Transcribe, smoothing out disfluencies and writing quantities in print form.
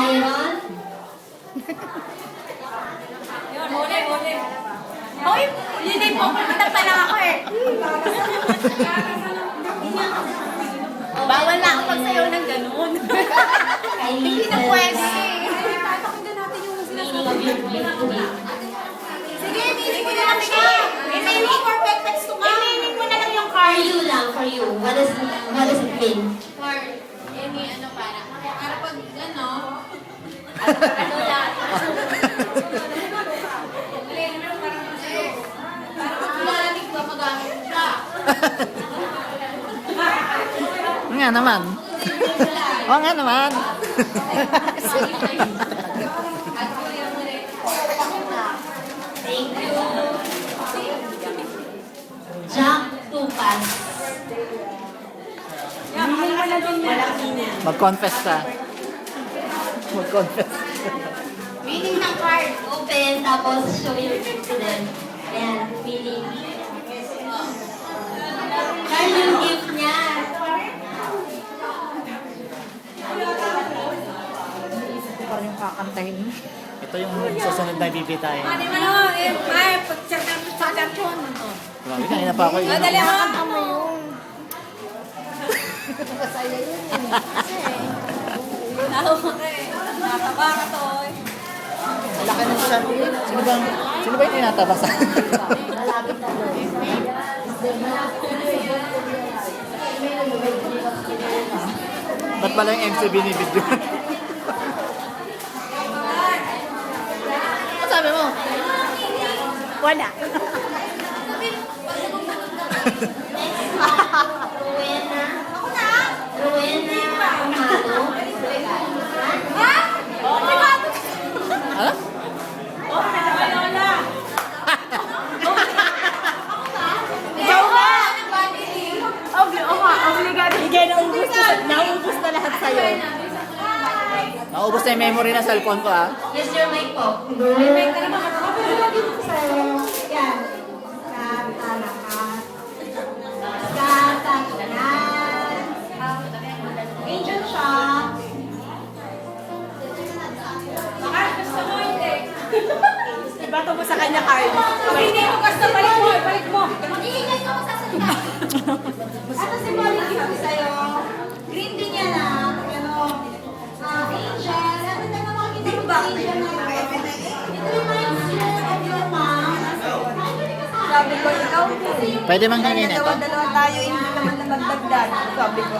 Byron. Yun, huli. Hoy, yun ay pupunta pa lang ako eh. Bawal na ako magsayaw ng ganun. Hindi na pwede. Pakinggan natin yung sinasabi. Sige, meaning mo na lang siya. Meaning for perfect to ma. Meaning mo na lang yung card. For you lang, for you. What does it mean? For any ano para pag ano. Ano lang? Malamig ba magamit siya? Nga naman. Oo nga naman. Thank you. Jack Tupas. Mag-confess ka. Mag-confess. Meaning ng card. Open, tapos show your gift to them. Ayan, meaning. Carl yung gift niya. Parang yung kakantahin mo. Ito yung susunod na bibitayin. Ay, pag-check ng cellphone. Grabe, kanina pa ako yun. Dali ha. Nataba ka to. Laki ng siya. Sino ba yung tinatabasa? Ba't pala yung MC binibidyo? Ano sabi mo? Wala. Rowena. Ako na? Rowena Amado. Ha? Ano? Ikaw ba? Obligado. Higay naubos na lahat sa'yo. Naubos na yung memory ng cellphone ko ah. Use your mic po. May ka naman. Yan. Katakinan. Angel Shop. Gusto mo hindi. Ibato mo sa kanya card. Hindi mo gusto. Balik mo. Mag-iingay ka masasalita. Ano si Molly gift sa'yo? Green din yan ah. Ano? Angel. Ano na naman makikita mo Angel na yun? It reminds you of your mom. Sabi ko, ikaw. Pwede mang hingin ito. Dalawa tayo, hindi naman na magdagdag. Sabi ko.